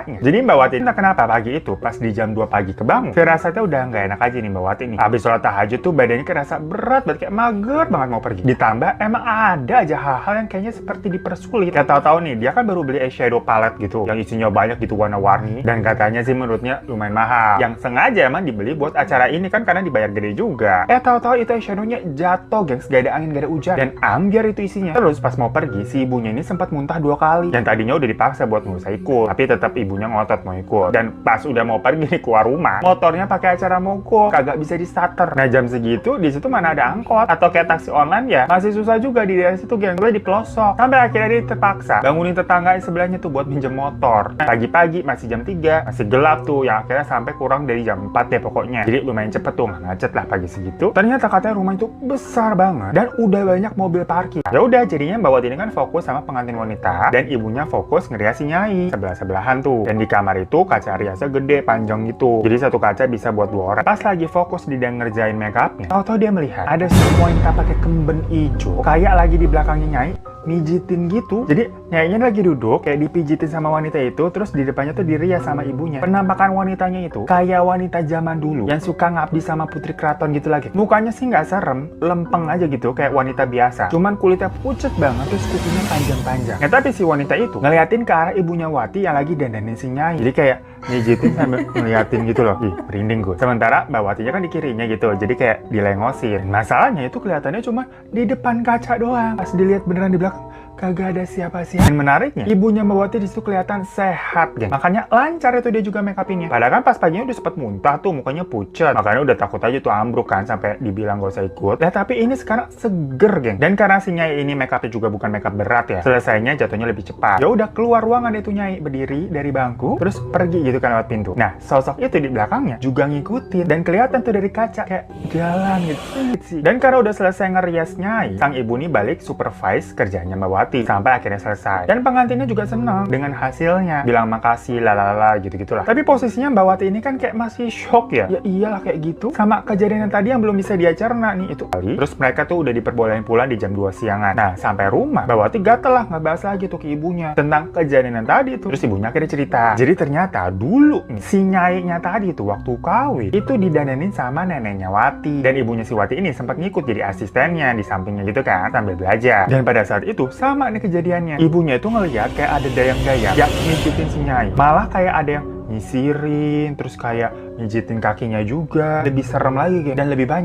Jadi Mbak Wati entah kenapa pagi itu pas di jam 2 pagi kebangun, firasatnya udah nggak enak aja nih Mbak Wati nih. Habis sholat tahajud tuh badannya kerasa berat banget, kayak mager banget mau pergi. Ditambah emang ada aja hal-hal yang kayaknya seperti dipersulit. Kayak tahu-tahu nih dia kan baru beli eyeshadow palette gitu yang isinya banyak gitu warna-warni, dan katanya sih menurutnya lumayan mahal. Yang sengaja emang dibeli buat acara ini kan karena dibayar gede juga. Tahu-tahu itu eyeshadownya jatuh gengs, gak ada angin gak ada hujan, dan ambiar itu isinya. Terus pas mau pergi si ibunya ini sempat muntah 2 kali. Yang tadinya udah dipaksa buat nggak usah ikut, tapi tetap ibunya ngotot mau ikut. Dan pas udah mau pergi nih keluar rumah, motornya pakai acara mogok, kagak bisa di starter. Nah jam segitu di situ mana ada angkot atau kayak taksi online ya, masih susah juga di daerah situ geng, di pelosok. Sampai akhirnya dia terpaksa bangunin tetangga sebelahnya tuh buat minjem motor. Nah, pagi-pagi masih jam 3, masih gelap tuh, yang akhirnya sampai kurang dari jam 4 deh pokoknya. Jadi lumayan cepet tuh, nggak macet lah pagi segitu. Ternyata katanya rumah itu besar banget dan udah banyak mobil parkir. Ya udah jadinya Mbak Wati ini kan fokus sama pengantin wanita dan ibunya fokus ngerias si Nyai sebelah-sebelahan tuh. Dan di kamar itu kaca riasnya gede panjang gitu, jadi satu kaca bisa buat 2 orang. Pas lagi fokus dia ngerjain make upnya, tahu-tahu dia melihat ada sebuah wanita pakai kemben hijau kayak lagi di belakangnya Nyai mijitin gitu. Jadi Nyainya lagi duduk kayak dipijitin sama wanita itu, terus di depannya tuh dirias sama ibunya. Penampakan wanitanya itu kayak wanita zaman dulu yang suka ngabdi sama putri keraton gitu lagi. Mukanya sih nggak serem, lempeng aja gitu kayak wanita biasa, cuman kulitnya pucet banget terus kukunya panjang-panjang. Nah tapi si wanita itu ngeliatin ke arah ibunya Wati yang lagi dandanin si Nyai, jadi kayak mijitin sambil ngeliatin gitu loh. Ih, merinding gue. Sementara Mbak Watinya kan di kirinya gitu, jadi kayak dilengosin. Masalahnya itu kelihatannya cuma di depan kaca doang. Pas dilihat beneran di belakang, kagak ada siapa-siapa. Dan menariknya, ibunya Mbak Wati di situ kelihatan sehat, geng. Makanya lancar itu dia juga make upinnya. Padahal kan pas paginya udah sempet muntah tuh, mukanya pucat. Makanya udah takut aja tuh ambruk kan, sampai dibilang gak usah ikut. Nah tapi ini sekarang seger, geng. Dan karena si Nyai ini make upnya juga bukan make up berat ya, selesainya jatuhnya lebih cepat. Ya udah keluar ruangan itu Nyai, berdiri dari bangku, terus pergi gitu kan lewat pintu. Nah sosok itu di belakangnya juga ngikutin, dan kelihatan tuh dari kaca kayak jalan gitu sih. Dan karena udah selesai ngerias Nyai, sang ibu ini balik supervise kerjanya Mbak Wati sampai akhirnya selesai. Dan pengantinnya juga senang dengan hasilnya, bilang makasih lalala gitu-gitulah. Tapi posisinya Mbak Wati ini kan kayak masih shock ya. Ya iyalah kayak gitu. Sama kejadian yang tadi yang belum bisa dia cerna nih itu kali. Terus mereka tuh udah diperbolehin pulang di jam 2 siangan. Nah sampai rumah Mbak Wati gatel lah ngebahas lagi tuh ke ibunya tentang kejadian yang tadi tuh. Terus ibunya akhirnya cerita. Jadi ternyata dulu nih, si Nyainya tadi tuh waktu kawin itu didandanin sama neneknya Wati. Dan ibunya si Wati ini sempat ngikut jadi asistennya di sampingnya gitu kan sambil belajar. Dan pada saat itu sama nih kejadiannya. Ibunya itu ngeliat kayak ada dayang-dayang yang mijitin si Nyai. Malah kayak ada yang nyisirin, terus kayak mijitin kakinya juga. Lebih serem lagi dan lebih banyak